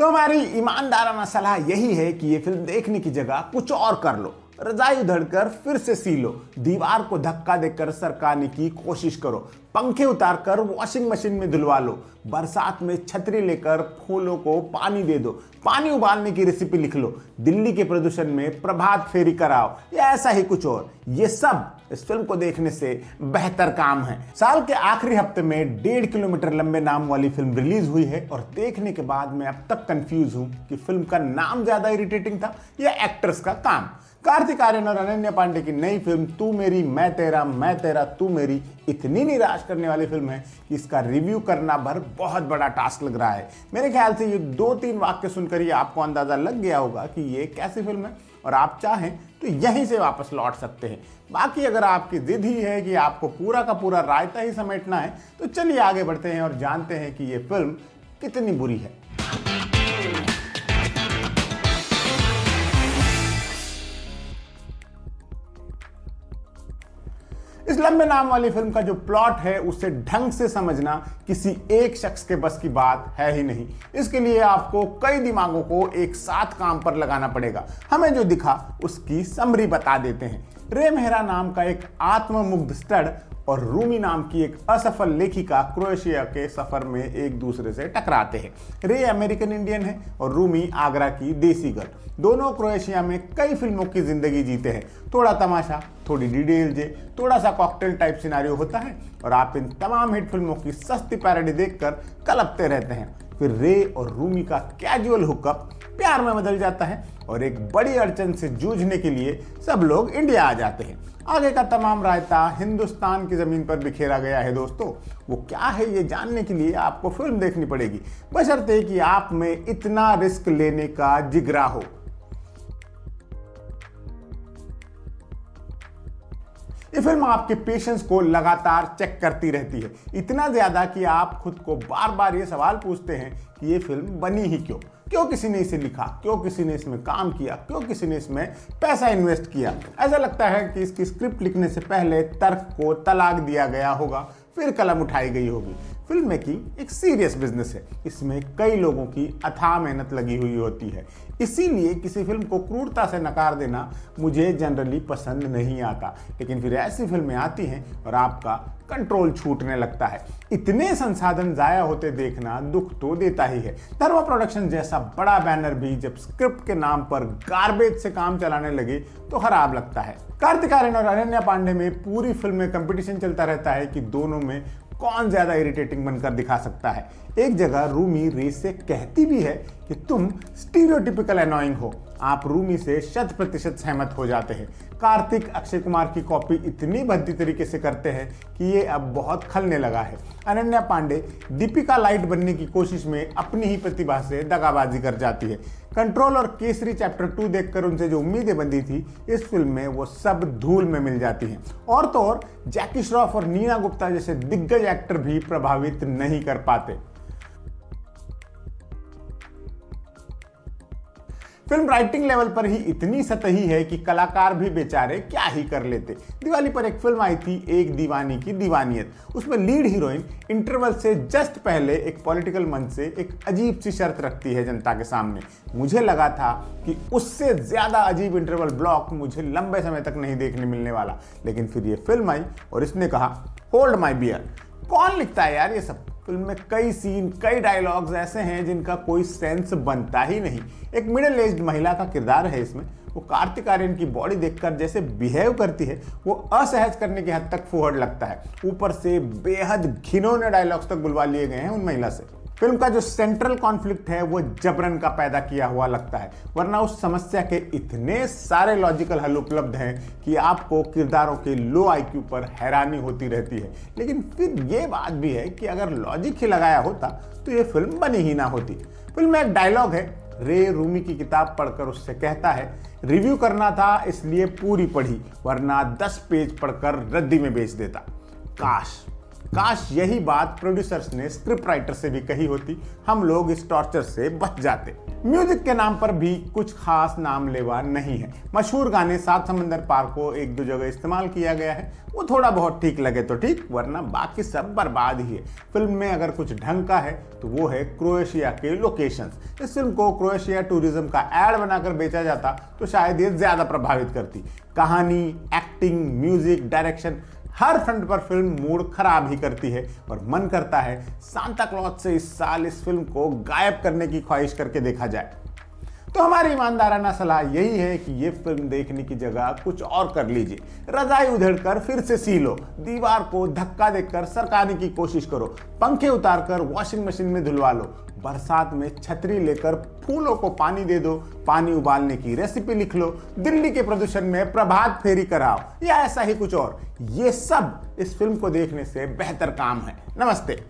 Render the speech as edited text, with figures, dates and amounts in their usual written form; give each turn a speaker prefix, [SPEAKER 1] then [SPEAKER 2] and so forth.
[SPEAKER 1] तो हमारी ईमानदाराना सलाह यही है कि ये फिल्म देखने की जगह कुछ और कर लो। रजाई उधड़कर फिर से सी लो, दीवार को धक्का देकर सरकाने की कोशिश करो, पंखे उतारकर वॉशिंग मशीन में धुलवा लो, बरसात में छतरी लेकर फूलों को पानी दे दो, पानी उबालने की रेसिपी लिख लो, दिल्ली के प्रदूषण में प्रभात फेरी कराओ या ऐसा ही कुछ और। ये सब इस फिल्म को देखने से बेहतर काम है। साल के आखिरी हफ्ते में 1.5 किलोमीटर लंबे नाम वाली फिल्म रिलीज हुई है और देखने के बाद मैं अब तक कंफ्यूज हूं कि फिल्म का नाम ज्यादा इरिटेटिंग था या एक्टर्स का काम। कार्तिक आर्यन और अनन्या पांडे की नई फिल्म तू मेरी मैं तेरा तू मेरी इतनी निराश करने वाली फिल्म है कि इसका रिव्यू करना भर बहुत बड़ा टास्क लग रहा है। मेरे ख्याल से ये 2-3 वाक्य सुनकर ही आपको अंदाजा लग गया होगा कि ये कैसी फिल्म है और आप चाहें तो यहीं से वापस लौट सकते हैं। बाकी अगर आपकी जिद ही है कि आपको पूरा का पूरा रायता ही समेटना है तो चलिए आगे बढ़ते हैं और जानते हैं कि ये फिल्म कितनी बुरी है। इस लंबे नाम वाली फिल्म का जो प्लॉट है उसे ढंग से समझना किसी एक शख्स के बस की बात है ही नहीं। इसके लिए आपको कई दिमागों को एक साथ काम पर लगाना पड़ेगा। हमें जो दिखा उसकी समरी बता देते हैं। रे मेहरा नाम का एक आत्ममुग्ध स्टड और रूमी नाम की एक असफल लेखिका क्रोएशिया के सफर में एक दूसरे से टकराते हैं। रे अमेरिकन इंडियन है और रूमी आगरा की देसी गर्ल। दोनों क्रोएशिया में कई फिल्मों की जिंदगी जीते हैं। थोड़ा तमाशा, थोड़ी डिटेल जे, थोड़ा सा कॉकटेल टाइप सिनारियो होता है और आप इन तमाम हिट फिल्मों की सस्ती पैरोडी देखकर कलपते रहते हैं। फिर रे और रूमी का कैजुअल हुकअप प्यार में बदल जाता है और एक बड़ी अड़चन से जूझने के लिए सब लोग इंडिया आ जाते हैं। आगे का तमाम रायता हिंदुस्तान की जमीन पर बिखेरा गया है दोस्तों। वो क्या है ये जानने के लिए आपको फिल्म देखनी पड़ेगी, बशर्ते कि आप में इतना रिस्क लेने का जिगरा हो। ये फिल्म आपके पेशेंस को लगातार चेक करती रहती है, इतना ज्यादा कि आप खुद को बार बार ये सवाल पूछते हैं कि ये फिल्म बनी ही क्यों, क्यों किसी ने इसे लिखा, क्यों किसी ने इसमें काम किया, क्यों किसी ने इसमें पैसा इन्वेस्ट किया। ऐसा लगता है कि इसकी स्क्रिप्ट लिखने से पहले तर्क को तलाक दिया गया होगा, फिर कलम उठाई गई होगी। फिल्म मेकिंग एक सीरियस बिजनेस है, इसमें कई लोगों की अथाह मेहनत लगी हुई होती है। इसीलिए किसी फिल्म को क्रूरता से नकार देना मुझे जनरली पसंद नहीं आता, लेकिन फिर ऐसी फिल्में आती हैं और आपका कंट्रोल छूटने लगता है। इतने संसाधन जाया होते देखना दुख तो देता ही है। धर्मा प्रोडक्शन जैसा बड़ा बैनर भी जब स्क्रिप्ट के नाम पर गार्बेज से काम चलाने लगे तो खराब लगता है। कार्तिक आर्यन और अनन्या पांडे में पूरी फिल्म में कंपटीशन चलता रहता है कि दोनों में कौन ज्यादा इरिटेटिंग बनकर दिखा सकता है। एक जगह रूमी रे से कहती भी है कि तुम स्टीरियोटिपिकल एनोइंग हो। आप रूमी से 100% सहमत हो जाते हैं। कार्तिक अक्षय कुमार की कॉपी इतनी भद्दी तरीके से करते हैं कि ये अब बहुत खलने लगा है। अनन्या पांडे दीपिका लाइट बनने की कोशिश में अपनी ही प्रतिभा से दगाबाजी कर जाती है। कंट्रोल और केसरी चैप्टर 2 देखकर उनसे जो उम्मीदें बंधी थी इस फिल्म में वो सब धूल में मिल जाती हैं। और तो और जैकी श्रॉफ और नीना गुप्ता जैसे दिग्गज एक्टर भी प्रभावित नहीं कर पाते। फिल्म राइटिंग लेवल पर ही इतनी सतही है कि कलाकार भी बेचारे क्या ही कर लेते। दिवाली पर एक फिल्म आई थी एक दीवानी की दीवानियत। उसमें लीड हीरोइन इंटरवल से जस्ट पहले एक पॉलिटिकल मंच से एक अजीब सी शर्त रखती है जनता के सामने। मुझे लगा था कि उससे ज्यादा अजीब इंटरवल ब्लॉक मुझे लंबे समय तक नहीं देखने मिलने वाला, लेकिन फिर ये फिल्म आई और इसने कहा होल्ड माई बियर। कौन लिखता है यार ये सब। फिल्म में कई सीन, कई डायलॉग्स ऐसे हैं जिनका कोई सेंस बनता ही नहीं। एक मिडिल एज्ड महिला का किरदार है इसमें। वो कार्तिक आर्यन की बॉडी देखकर जैसे बिहेव करती है वो असहज करने की हद तक फुहड़ लगता है। ऊपर से बेहद घिनौने डायलॉग्स तक बुलवा लिए गए हैं उन महिला से। फिल्म का जो सेंट्रल कॉन्फ्लिक्ट है वो जबरन का पैदा किया हुआ लगता है, वरना उस समस्या के इतने सारे लॉजिकल हल उपलब्ध हैं कि आपको किरदारों के लो आईक्यू पर हैरानी होती रहती है। लेकिन फिर ये बात भी है कि अगर लॉजिक ही लगाया होता तो ये फिल्म बनी ही ना होती। फिल्म में एक डायलॉग है, रे रूमी की किताब पढ़कर उससे कहता है रिव्यू करना था इसलिए पूरी पढ़ी, वरना 10 पेज पढ़कर रद्दी में बेच देता। काश काश यही बात प्रोड्यूसर्स ने स्क्रिप्ट राइटर से भी कही होती, हम लोग इस टॉर्चर से बच जाते। म्यूजिक के नाम पर भी कुछ खास नाम लेवा नहीं है। मशहूर गाने सात समंदर पार को एक दो जगह इस्तेमाल किया गया है, वो थोड़ा बहुत ठीक लगे तो ठीक, वरना बाकी सब बर्बाद ही है। फिल्म में अगर कुछ ढंग का है तो वो है क्रोएशिया के लोकेशंस। इस फिल्म को क्रोएशिया टूरिज्म का एड बनाकर बेचा जाता तो शायद ये ज्यादा प्रभावित करती। कहानी, एक्टिंग, म्यूजिक, डायरेक्शन, हर फ्रंट पर फिल्म मूड खराब ही करती है और मन करता है सांता क्लॉज से इस साल इस फिल्म को गायब करने की ख्वाहिश करके देखा जाए। तो हमारी ईमानदाराना सलाह यही है कि ये फिल्म देखने की जगह कुछ और कर लीजिए। रजाई उधेड़कर फिर से सी लो, दीवार को धक्का देकर सरकाने की कोशिश करो, पंखे उतारकर वॉशिंग मशीन में धुलवा लो, बरसात में छतरी लेकर फूलों को पानी दे दो, पानी उबालने की रेसिपी लिख लो, दिल्ली के प्रदूषण में प्रभात फेरी कराओ या ऐसा ही कुछ और। ये सब इस फिल्म को देखने से बेहतर काम है। नमस्ते।